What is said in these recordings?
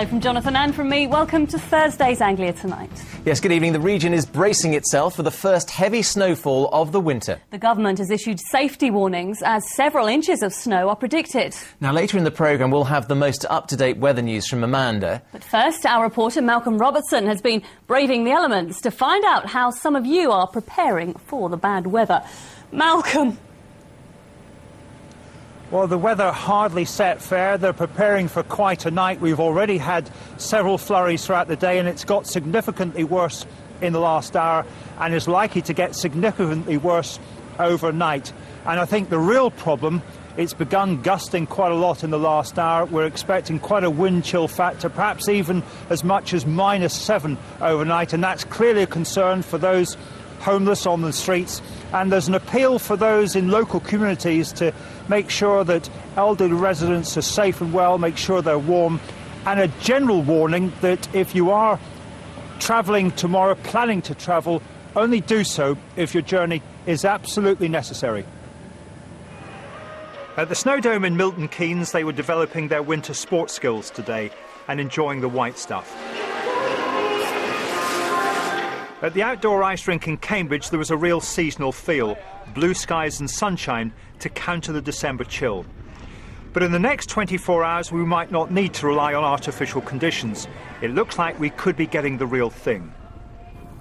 Hello from Jonathan and from me. Welcome to Thursday's Anglia Tonight. Yes, good evening. The region is bracing itself for the first heavy snowfall of the winter. The government has issued safety warnings as several inches of snow are predicted. Now, later in the programme, we'll have the most up-to-date weather news from Amanda. But first, our reporter Malcolm Robertson has been braving the elements to find out how some of you are preparing for the bad weather. Malcolm. Well, the weather hardly set fair. They're preparing for quite a night. We've already had several flurries throughout the day, and it's got significantly worse in the last hour and is likely to get significantly worse overnight. And I think the real problem, it's begun gusting quite a lot in the last hour. We're expecting quite a wind chill factor, perhaps even as much as -7 overnight, and that's clearly a concern for those homeless on the streets. And there's an appeal for those in local communities to make sure that elderly residents are safe and well, make sure they're warm, and a general warning that if you are travelling tomorrow, planning to travel, only do so if your journey is absolutely necessary. At the Snowdome in Milton Keynes, they were developing their winter sports skills today and enjoying the white stuff. At the outdoor ice rink in Cambridge, there was a real seasonal feel, blue skies and sunshine to counter the December chill. But in the next 24 hours, we might not need to rely on artificial conditions. It looks like we could be getting the real thing.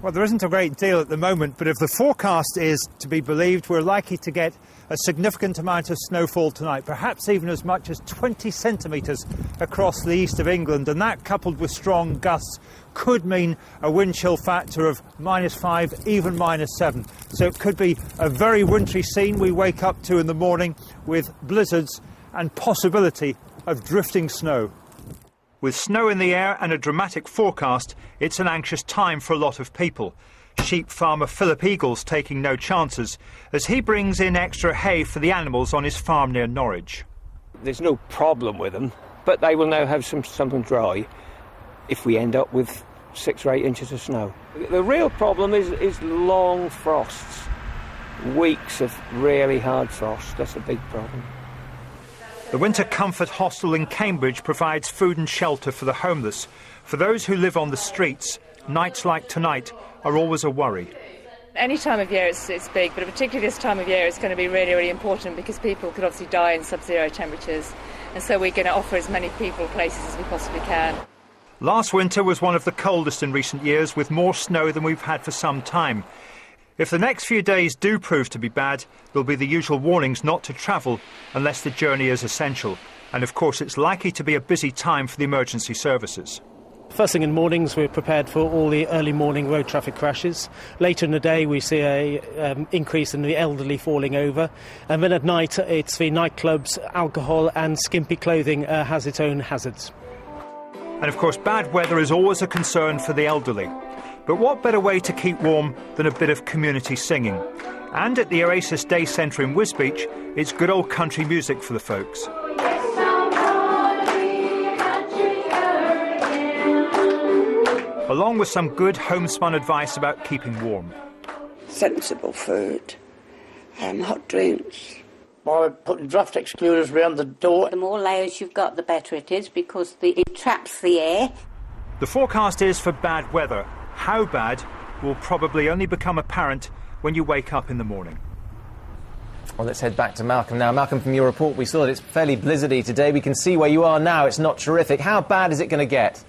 Well, there isn't a great deal at the moment, but if the forecast is to be believed, we're likely to get a significant amount of snowfall tonight, perhaps even as much as 20 centimetres across the east of England, and that, coupled with strong gusts, could mean a wind chill factor of -5, even -7. So it could be a very wintry scene we wake up to in the morning, with blizzards and possibility of drifting snow. With snow in the air and a dramatic forecast, it's an anxious time for a lot of people. Sheep farmer Philip Eagles taking no chances as he brings in extra hay for the animals on his farm near Norwich. There's no problem with them, but they will now have something dry if we end up with 6 or 8 inches of snow. The real problem is long frosts, weeks of really hard frost. That's a big problem. The Winter Comfort Hostel in Cambridge provides food and shelter for the homeless. For those who live on the streets, nights like tonight are always a worry. Any time of year it's big, but particularly this time of year it's going to be really, really important because people could obviously die in sub-zero temperatures, and so we're going to offer as many people places as we possibly can. Last winter was one of the coldest in recent years, with more snow than we've had for some time. If the next few days do prove to be bad, there'll be the usual warnings not to travel unless the journey is essential. And of course it's likely to be a busy time for the emergency services. First thing in the mornings, we're prepared for all the early morning road traffic crashes. Later in the day, we see an increase in the elderly falling over. And then at night, it's the nightclubs, alcohol and skimpy clothing has its own hazards. And of course, bad weather is always a concern for the elderly. But what better way to keep warm than a bit of community singing? And at the Oasis Day Centre in Wisbech, it's good old country music for the folks. Along with some good homespun advice about keeping warm. Sensible food, hot drinks. By putting draft excluders around the door. The more layers you've got, the better it is, because it traps the air. The forecast is for bad weather. How bad will probably only become apparent when you wake up in the morning. Well, let's head back to Malcolm now. Malcolm, from your report, we saw that it's fairly blizzardy today. We can see where you are now. It's not terrific. How bad is it going to get?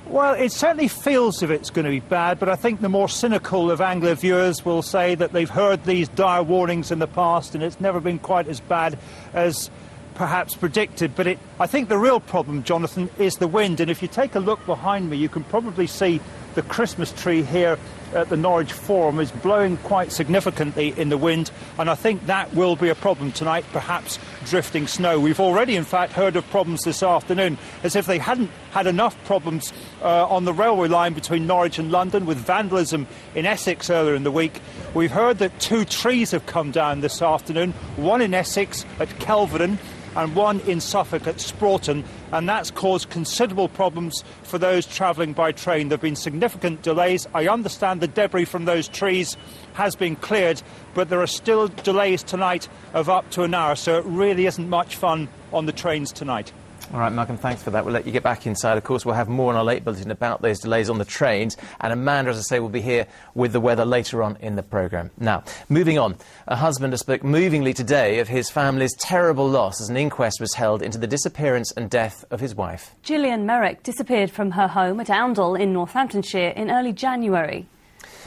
Well, it certainly feels as if it's going to be bad, but I think the more cynical of Anglia viewers will say that they've heard these dire warnings in the past and it's never been quite as bad as perhaps predicted. But I think the real problem, Jonathan, is the wind. And if you take a look behind me, you can probably see the Christmas tree here at the Norwich Forum is blowing quite significantly in the wind, and I think that will be a problem tonight, perhaps drifting snow. We've already, in fact, heard of problems this afternoon, as if they hadn't had enough problems on the railway line between Norwich and London with vandalism in Essex earlier in the week. We've heard that 2 trees have come down this afternoon, one in Essex at Kelvedon and one in Suffolk at Sproughton, and that's caused considerable problems for those travelling by train. There have been significant delays. I understand the debris from those trees has been cleared, but there are still delays tonight of up to an hour, so it really isn't much fun on the trains tonight. All right, Malcolm, thanks for that. We'll let you get back inside. Of course, we'll have more on our late bulletin about those delays on the trains. And Amanda, as I say, will be here with the weather later on in the programme. Now, moving on. A husband has spoke movingly today of his family's terrible loss as an inquest was held into the disappearance and death of his wife. Gillian Merrick disappeared from her home at Oundle in Northamptonshire in early January.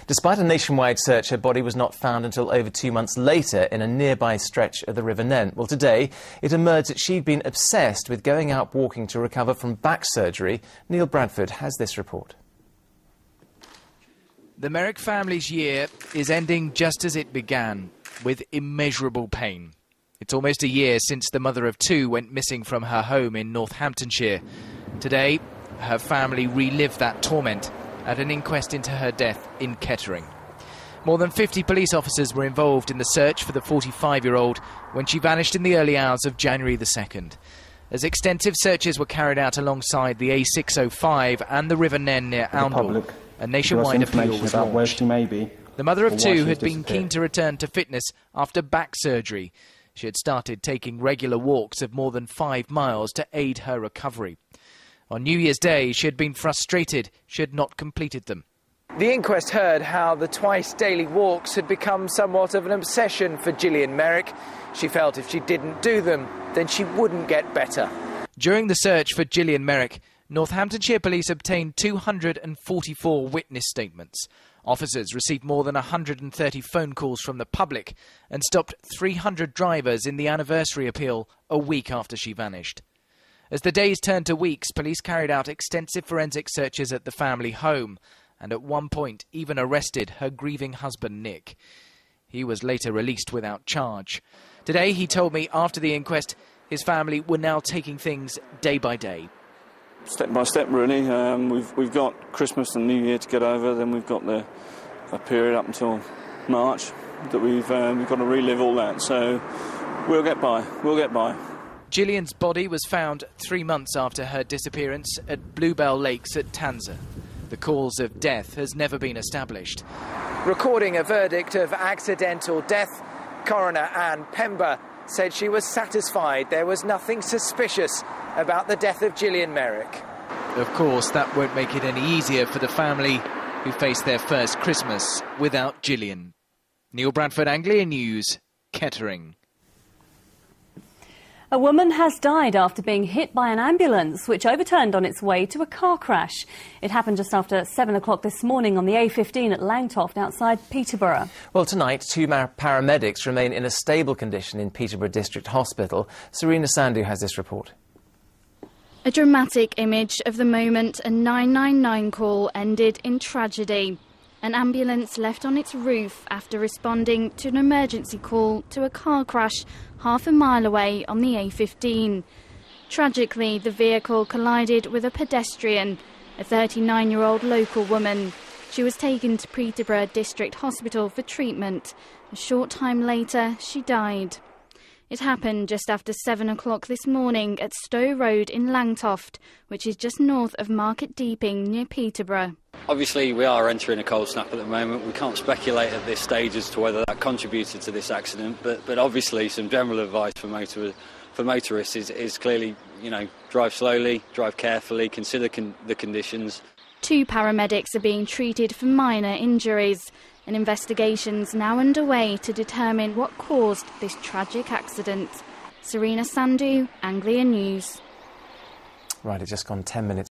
Despite a nationwide search, her body was not found until over 2 months later in a nearby stretch of the River Nent. Well, today, it emerged that she'd been obsessed with going out walking to recover from back surgery. Neil Bradford has this report. The Merrick family's year is ending just as it began, with immeasurable pain. It's almost a year since the mother of two went missing from her home in Northamptonshire. Today, her family relived that torment at an inquest into her death in Kettering. More than 50 police officers were involved in the search for the 45-year-old when she vanished in the early hours of January the 2nd. As extensive searches were carried out alongside the A605 and the River Nent near Oundle, a nationwide appeal was launched. Where she may be. The mother of two had been keen to return to fitness after back surgery. She had started taking regular walks of more than 5 miles to aid her recovery. On New Year's Day, she had been frustrated she had not completed them. The inquest heard how the twice-daily walks had become somewhat of an obsession for Gillian Merrick. She felt if she didn't do them, then she wouldn't get better. During the search for Gillian Merrick, Northamptonshire police obtained 244 witness statements. Officers received more than 130 phone calls from the public and stopped 300 drivers in the anniversary appeal a week after she vanished. As the days turned to weeks, police carried out extensive forensic searches at the family home and at one point even arrested her grieving husband, Nick. He was later released without charge. Today, he told me after the inquest, his family were now taking things day by day. Step by step, really. We've got Christmas and New Year to get over, then we've got a period up until March that we've got to relive all that, so we'll get by. Gillian's body was found 3 months after her disappearance at Bluebell Lakes at Tanser. The cause of death has never been established. Recording a verdict of accidental death, Coroner Anne Pember said she was satisfied there was nothing suspicious about the death of Gillian Merrick. Of course, that won't make it any easier for the family who face their first Christmas without Gillian. Neil Bradford, Anglia News, Kettering. A woman has died after being hit by an ambulance which overturned on its way to a car crash. It happened just after 7 o'clock this morning on the A15 at Langtoft outside Peterborough. Well, tonight, two paramedics remain in a stable condition in Peterborough District Hospital. Serena Sandhu has this report. A dramatic image of the moment a 999 call ended in tragedy. An ambulance left on its roof after responding to an emergency call to a car crash half a mile away on the A15. Tragically, the vehicle collided with a pedestrian, a 39-year-old local woman. She was taken to Peterborough District Hospital for treatment. A short time later, she died. It happened just after 7 o'clock this morning at Stowe Road in Langtoft, which is just north of Market Deeping near Peterborough. Obviously, we are entering a cold snap at the moment. We can't speculate at this stage as to whether that contributed to this accident, but obviously some general advice for motorists is clearly, drive slowly, drive carefully, consider the conditions. 2 paramedics are being treated for minor injuries. An investigation's now underway to determine what caused this tragic accident. Serena Sandhu, Anglia News. Right, it's just gone 10 minutes.